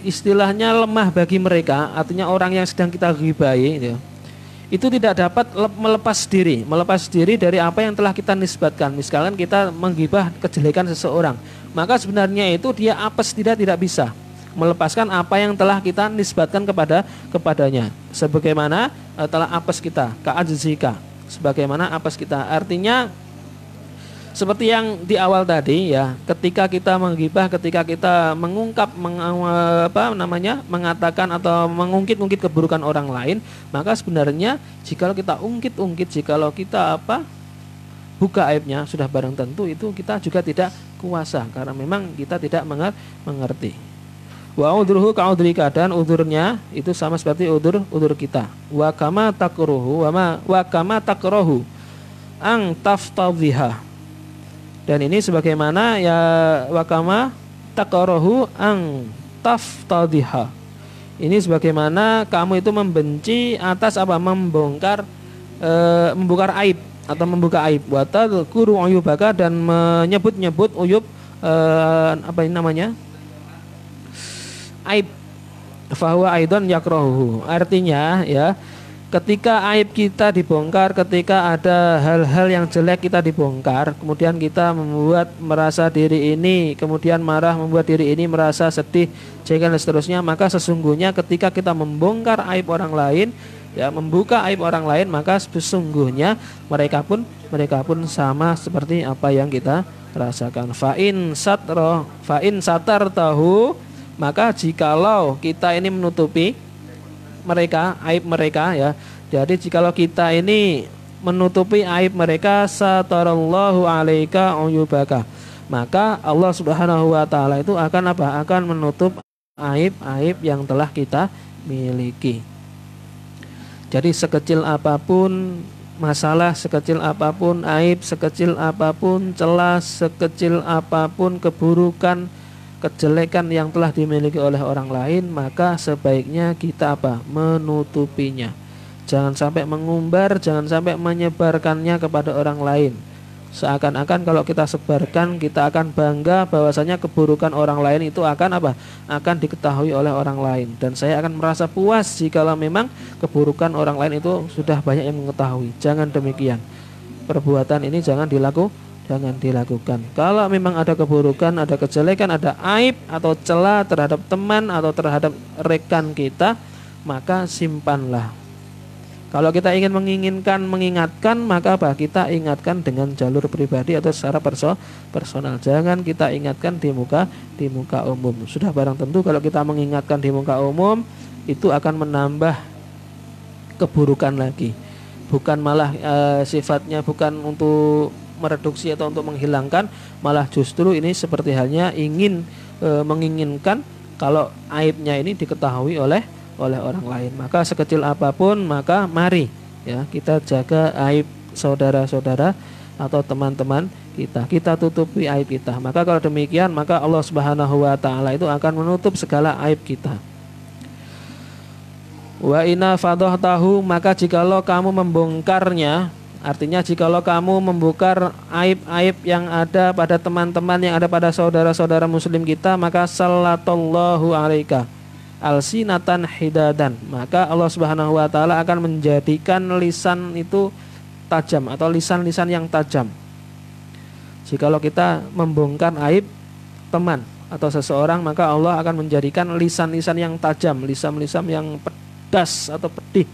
istilahnya lemah bagi mereka, artinya orang yang sedang kita ghibahi itu tidak dapat melepas diri dari apa yang telah kita nisbatkan. Misalkan kita menggibah kejelekan seseorang, maka sebenarnya itu dia apes, tidak bisa melepaskan apa yang telah kita nisbatkan kepadanya, sebagaimana telah apes kita, ka'ajzika, sebagaimana apes kita. Artinya seperti yang di awal tadi ya, ketika kita menggibah, ketika kita mengungkap, mengatakan atau mengungkit-ungkit keburukan orang lain, maka sebenarnya jikalau kita ungkit-ungkit, jikalau kita buka aibnya, sudah barang tentu itu kita juga tidak kuasa, karena memang kita tidak mengerti. Wa udruhu ka'udrika, dan udurnya itu sama seperti udur kita. Wa kama takruhu ang taftadhiha. Dan ini sebagaimana ya, wakama takorohu ang taftadiha. Ini sebagaimana kamu itu membenci atas membongkar aib atau membuka aib. Watal kuru uyubaka, dan menyebut-nyebut uyub aib. Fahuwa aidon yakrohu. Artinya ya, ketika aib kita dibongkar, ketika ada hal-hal yang jelek kita dibongkar, kemudian kita merasa diri ini kemudian marah, membuat diri ini merasa sedih, dan seterusnya, maka sesungguhnya ketika kita membongkar aib orang lain, ya, membuka aib orang lain, maka sesungguhnya mereka pun sama seperti apa yang kita rasakan. Fa'in satartahu, maka jikalau kita ini menutupi mereka, aib mereka ya. Jadi jikalau kita ini menutupi aib mereka, satarallahu alaika uyubaka, maka Allah Subhanahu wa taala itu akan menutup aib-aib yang telah kita miliki. Jadi sekecil apapun masalah, sekecil apapun aib, sekecil apapun celah, sekecil apapun keburukan, kejelekan yang telah dimiliki oleh orang lain, maka sebaiknya kita menutupinya. Jangan sampai mengumbar, jangan sampai menyebarkannya kepada orang lain. Seakan-akan kalau kita sebarkan, kita akan bangga bahwasanya keburukan orang lain itu akan diketahui oleh orang lain, dan saya akan merasa puas jikalau memang keburukan orang lain itu sudah banyak yang mengetahui. Jangan demikian. Perbuatan ini jangan dilakukan. Kalau memang ada keburukan, ada kejelekan, ada aib atau celah terhadap teman atau terhadap rekan kita, maka simpanlah. Kalau kita ingin mengingatkan, maka kita ingatkan dengan jalur pribadi atau secara personal. Jangan kita ingatkan di muka umum. Sudah barang tentu kalau kita mengingatkan di muka umum, itu akan menambah keburukan lagi. Bukan malah sifatnya bukan untuk mereduksi atau untuk menghilangkan, malah justru ini seperti halnya ingin menginginkan kalau aibnya ini diketahui oleh orang lain. Maka sekecil apapun, maka mari ya kita jaga aib saudara-saudara atau teman-teman kita tutupi aib kita. Maka kalau demikian, maka Allah Subhanahu wa taala itu akan menutup segala aib kita. Wa inna fadhahtahu, maka jikalau kamu membongkarnya, artinya jikalau kamu membongkar aib-aib yang ada pada teman-teman, yang ada pada saudara-saudara muslim kita, maka sallallahu alaika alsinatan hidadan, maka Allah Subhanahu wa taala akan menjadikan lisan itu tajam atau lisan-lisan yang tajam. Jikalau kita membongkar aib teman atau seseorang, maka Allah akan menjadikan lisan-lisan yang tajam, lisan-lisan yang pedas atau pedih.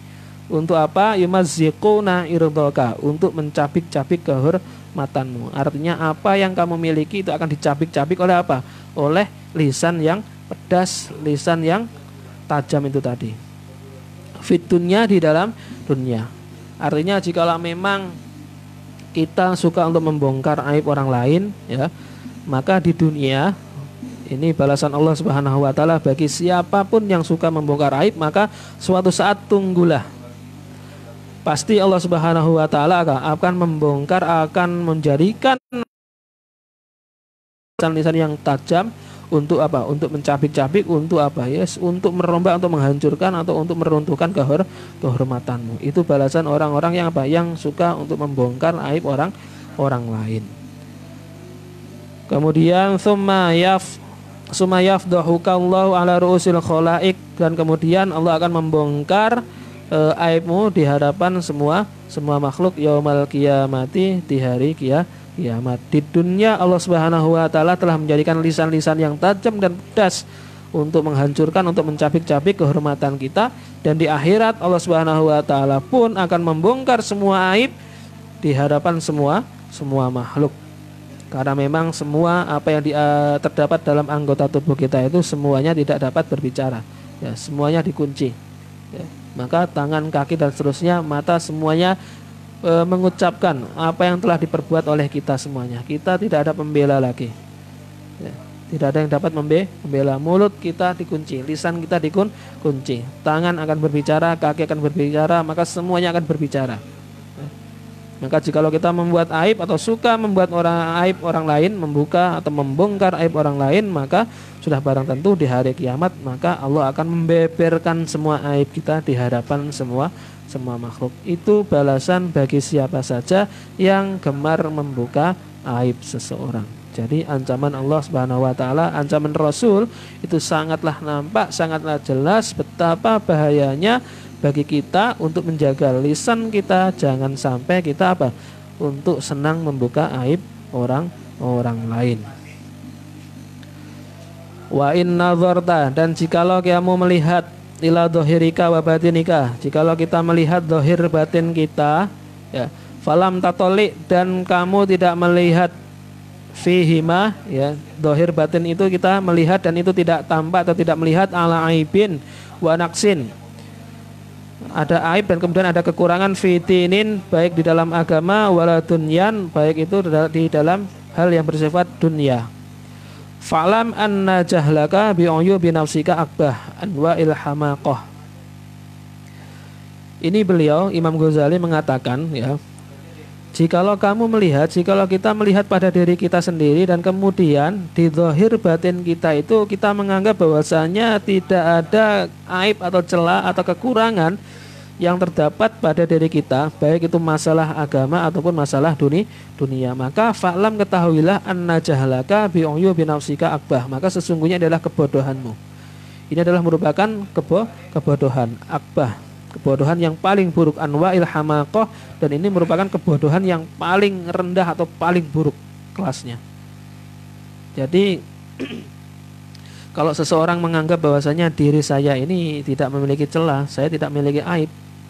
Untuk apa? Yumazziquna irdaka, untuk mencabik-cabik kehormatanmu. Artinya apa yang kamu miliki itu akan dicabik-cabik oleh apa? Oleh lisan yang pedas, lisan yang tajam itu tadi. Fit dunya, di dalam dunia. Artinya jikalau memang kita suka untuk membongkar aib orang lain, ya, maka di dunia ini balasan Allah Subhanahu wa taala bagi siapapun yang suka membongkar aib, maka suatu saat tunggulah, pasti Allah Subhanahu wa taala akan membongkar, akan menjadikan lisan-lisan yang tajam untuk apa? Untuk mencabik-cabik, untuk apa? Yes, untuk merombak, untuk menghancurkan atau untuk meruntuhkan kehormatanmu. Itu balasan orang-orang yang apa? Yang suka untuk membongkar aib orang lain. Kemudian summa yafdahukallahu ala ru'usil khalaik, dan kemudian Allah akan membongkar aibmu di hadapan semua makhluk yaumal qiyamati, di hari kiamat. Di dunia Allah Subhanahu wa taala telah menjadikan lisan-lisan yang tajam dan pedas untuk menghancurkan, untuk mencabik-cabik kehormatan kita, dan di akhirat Allah Subhanahu wa taala pun akan membongkar semua aib di hadapan semua makhluk. Karena memang semua apa yang terdapat dalam anggota tubuh kita itu semuanya tidak dapat berbicara. Ya, semuanya dikunci. Ya, maka tangan, kaki dan seterusnya, mata, semuanya mengucapkan apa yang telah diperbuat oleh kita semuanya. Kita tidak ada pembela lagi. Ya, tidak ada yang dapat membela. Mulut kita dikunci, lisan kita dikunci, tangan akan berbicara, kaki akan berbicara, maka semuanya akan berbicara. Ya. Maka jikalau kita membuat aib atau suka membuat aib orang lain, membuka atau membongkar aib orang lain, maka sudah barang tentu di hari kiamat, maka Allah akan membeberkan semua aib kita di hadapan semua makhluk. Itu balasan bagi siapa saja yang gemar membuka aib seseorang. Jadi ancaman Allah Subhanahu wa taala, ancaman Rasul itu sangatlah nampak, sangatlah jelas betapa bahayanya bagi kita untuk menjaga lisan kita, jangan sampai kita apa? Untuk senang membuka aib orang lain. Wa in nazarta, dan jikalau kamu melihat ila dhahirika wa batinika, jikalau kita melihat zahir batin kita, ya, falam tatoli, dan kamu tidak melihat fihima, ya, zahir batin itu kita melihat dan itu tidak tampak atau tidak melihat ala aibin wa naqsin, ada aib dan kemudian ada kekurangan, fitinin, baik di dalam agama, wala dunyan, baik itu di dalam hal yang bersifat dunia. Fa'lam anna jahlaka bi'uyubi nafsika akbah anwa'il hamaqah. Ini beliau Imam Ghazali mengatakan, ya, jikalau kita melihat pada diri kita sendiri dan kemudian di zahir batin kita itu kita menganggap bahwasanya tidak ada aib atau celah atau kekurangan yang terdapat pada diri kita, baik itu masalah agama ataupun masalah dunia, maka fa'lam, ketahuilah, anna jahlaka bi'uyubi nafsika akbah, maka sesungguhnya adalah kebodohanmu. Ini adalah merupakan kebodohan akbah, kebodohan yang paling buruk, anwa'il hamaqah, dan ini merupakan kebodohan yang paling rendah atau paling buruk kelasnya. Jadi kalau seseorang menganggap bahwasanya diri saya ini tidak memiliki celah, saya tidak memiliki aib,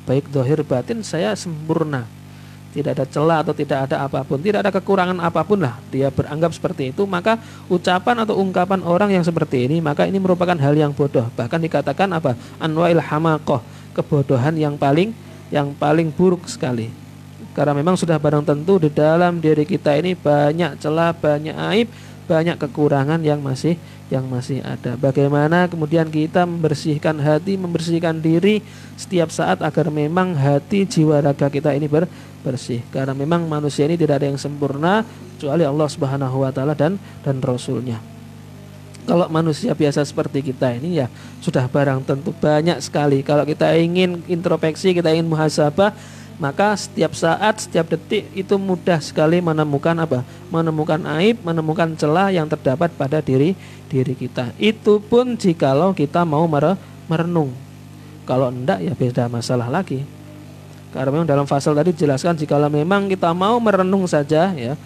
baik zahir batin saya sempurna, tidak ada celah atau tidak ada apapun, tidak ada kekurangan apapun lah, dia beranggap seperti itu, maka ucapan atau ungkapan orang yang seperti ini, maka ini merupakan hal yang bodoh. Bahkan dikatakan apa? Anwa'il hamaqah, kebodohan yang paling buruk sekali. Karena memang sudah barang tentu di dalam diri kita ini banyak celah, banyak aib, banyak kekurangan yang masih ada. Bagaimana kemudian kita membersihkan hati, membersihkan diri setiap saat agar memang hati, jiwa, raga kita ini bersih. Karena memang manusia ini tidak ada yang sempurna kecuali Allah Subhanahu wa taala dan Rasulnya. Kalau manusia biasa seperti kita ini ya sudah barang tentu banyak sekali. Kalau kita ingin introspeksi, kita ingin muhasabah, maka setiap saat, setiap detik itu mudah sekali menemukan menemukan aib, menemukan celah yang terdapat pada diri kita. Itu pun jikalau kita mau merenung. Kalau enggak ya beda masalah lagi. Karena memang dalam fasal tadi dijelaskan jikalau memang kita mau merenung saja ya,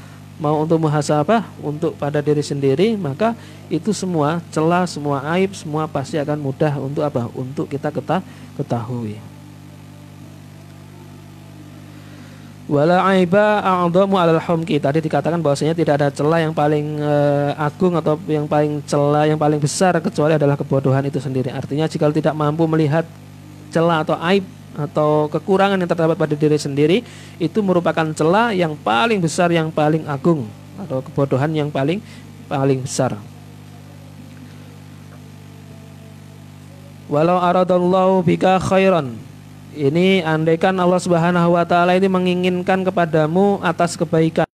mau untuk muhasabah untuk pada diri sendiri, maka itu semua celah, semua aib, semua pasti akan mudah untuk untuk kita ketahui. Wala aiba a'dhamu 'alal humki. Tadi dikatakan bahwasanya tidak ada celah yang paling agung atau yang paling celah yang paling besar kecuali adalah kebodohan itu sendiri. Artinya jika tidak mampu melihat celah atau aib atau kekurangan yang terdapat pada diri sendiri, itu merupakan celah yang paling besar, yang paling agung, atau kebodohan yang paling besar. Walau aradallahu bika khairan. Ini andaikan Allah Subhanahu wa taala ini menginginkan kepadamu atas kebaikan.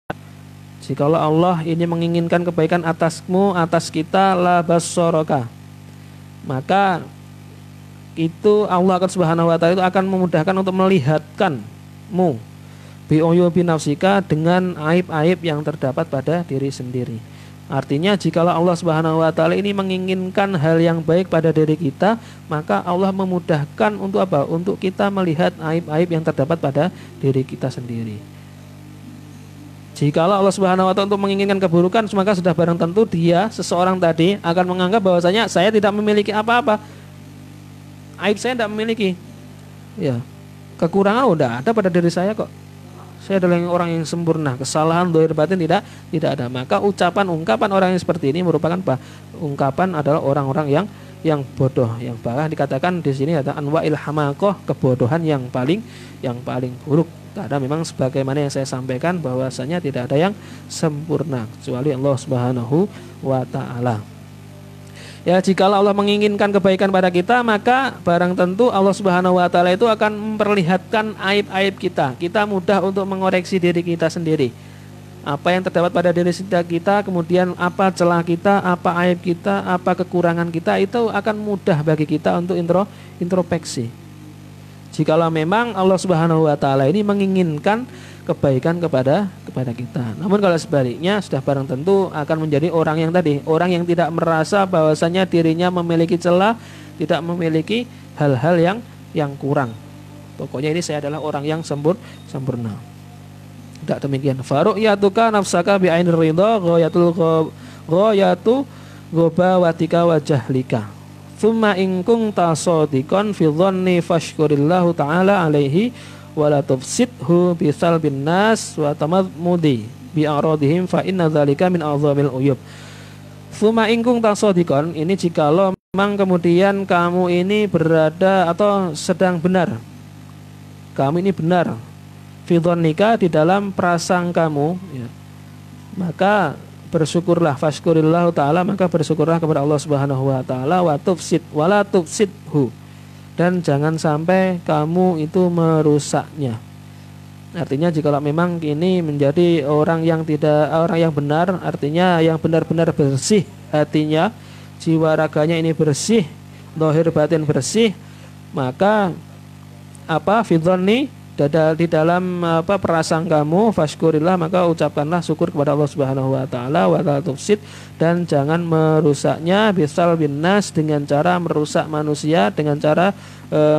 Jikalau Allah ini menginginkan kebaikan atasmu, atas kita, la bassaraka, maka itu Allah Subhanahu wa taala itu akan memudahkan untuk melihatkanmu bi uyubi nafsika, dengan aib-aib yang terdapat pada diri sendiri. Artinya jikalau Allah Subhanahu wa taala ini menginginkan hal yang baik pada diri kita, maka Allah memudahkan untuk untuk kita melihat aib-aib yang terdapat pada diri kita sendiri. Jikalau Allah Subhanahu wa taala untuk menginginkan keburukan, maka sudah barang tentu dia, seseorang tadi, akan menganggap bahwasanya saya tidak memiliki apa-apa. Aib saya tidak memiliki, ya, kekurangan udah ada pada diri saya kok. Saya adalah orang yang sempurna, kesalahan zahir batin tidak ada. Maka ungkapan orang yang seperti ini merupakan ungkapan adalah orang-orang yang bodoh, yang bahkan dikatakan di sini ada anwa'il hamaqah, kebodohan yang paling buruk. Karena memang sebagaimana yang saya sampaikan bahwasanya tidak ada yang sempurna kecuali Allah Subhanahu wa taala. Ya, jikalau Allah menginginkan kebaikan pada kita, maka barang tentu Allah Subhanahu wa taala itu akan memperlihatkan aib-aib kita. Kita mudah untuk mengoreksi diri kita sendiri. Apa yang terdapat pada diri kita, kemudian apa celah kita, apa aib kita, apa kekurangan kita, itu akan mudah bagi kita untuk introspeksi. Jikalau memang Allah Subhanahu wa taala ini menginginkan kebaikan kepada kita. Namun kalau sebaliknya, sudah barang tentu akan menjadi orang yang tidak merasa bahwasanya dirinya memiliki celah, tidak memiliki hal-hal yang kurang. Pokoknya ini saya adalah orang yang sempurna. Tidak demikian. Faru'yatuka nafsaka bi'ainir ridha ghayatu ghabawatika wa jahlika. Tsumma in kunta shadiqan fi dhanni fashkurillahu ta'ala alaihi wala tufsidhu bisal bin nas wa tamadmudi bi aradihim fa inna dzalika min a'zamil uyub. Tsumma in kunta shadiqan, ini jikalau memang kemudian kamu ini berada atau sedang benar. Kamu ini benar fi dhannika, di dalam prasangkamu, ya. Maka bersyukurlah, fashkurillahu ta'ala, maka bersyukurlah kepada Allah Subhanahu wa taala, wa tufsid wala tufsidhu, dan jangan sampai kamu itu merusaknya. Artinya jikalau memang ini menjadi orang yang benar, artinya yang benar-benar bersih hatinya, jiwa raganya ini bersih, zahir batin bersih, maka fidhani, di dalam prasangkamu, fashkurillah, maka ucapkanlah syukur kepada Allah Subhanahu wa taala, wa la tufsid, dan jangan merusaknya bisal bin nas, dengan cara merusak manusia, dengan cara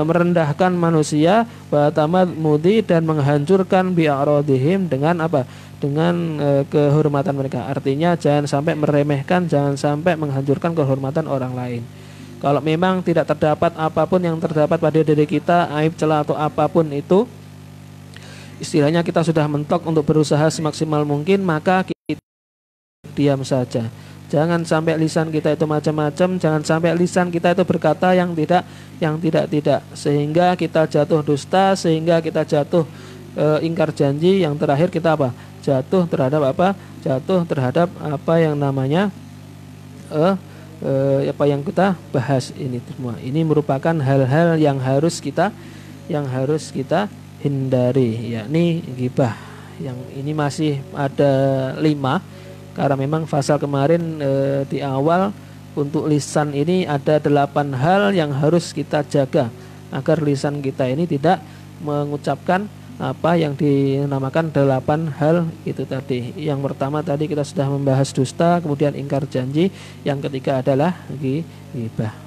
merendahkan manusia, wa tamadmudi, dan menghancurkan bi'aradihim, dengan kehormatan mereka. Artinya jangan sampai meremehkan, jangan sampai menghancurkan kehormatan orang lain. Kalau memang tidak terdapat apapun yang terdapat pada diri kita, aib, celah atau apapun itu, istilahnya kita sudah mentok untuk berusaha semaksimal mungkin, maka kita diam saja. Jangan sampai lisan kita itu macam-macam, jangan sampai lisan kita itu berkata yang tidak, sehingga kita jatuh dusta, sehingga kita jatuh ingkar janji, yang terakhir kita jatuh terhadap apa? Jatuh terhadap apa yang namanya apa yang kita bahas ini semua. Ini merupakan hal-hal yang harus kita hindari, yakni ghibah. Yang ini masih ada 5 karena memang fasal kemarin di awal untuk lisan ini ada 8 hal yang harus kita jaga agar lisan kita ini tidak mengucapkan apa yang dinamakan 8 hal itu tadi. Yang pertama tadi kita sudah membahas dusta, kemudian ingkar janji, yang ketiga adalah ghibah.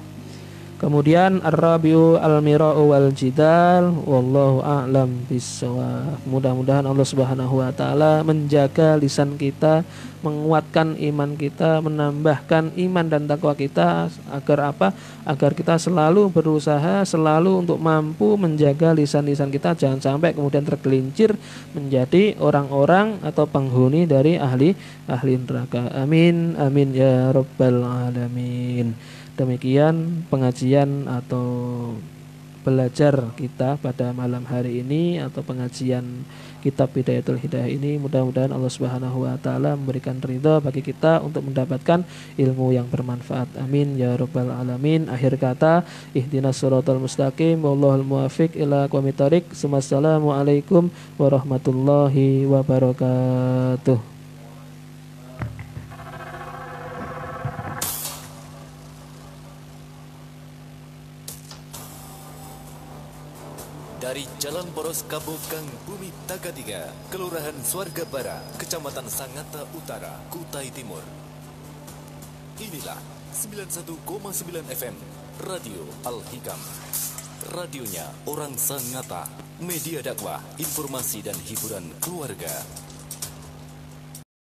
Kemudian ar-rabiu al-mira'u wal jidal, wallahu a'lam bissawab. Mudah-mudahan Allah Subhanahu wa taala menjaga lisan kita, menguatkan iman kita, menambahkan iman dan takwa kita agar apa? Agar kita selalu berusaha selalu untuk mampu menjaga lisan-lisan kita jangan sampai kemudian tergelincir menjadi orang-orang atau penghuni dari ahli neraka. Amin amin ya rabbal alamin. Demikian pengajian atau belajar kita pada malam hari ini atau pengajian kitab Bidayatul Hidayah ini. Mudah-mudahan Allah Subhanahu wa taala memberikan ridha bagi kita untuk mendapatkan ilmu yang bermanfaat. Amin ya rabbal alamin. Akhir kata, ihdinas siratal mustaqim wallahul muwaffiq ila aqwamit thoriq. Assalamualaikum warahmatullahi wabarakatuh. Dari Jalan Poros Kabukang Bumi Tagatiga, Kelurahan Swarga Barat, Kecamatan Sangatta Utara, Kutai Timur. Inilah 91,9 FM Radio Al-Hikam. Radionya orang Sangatta, media dakwah, informasi dan hiburan keluarga.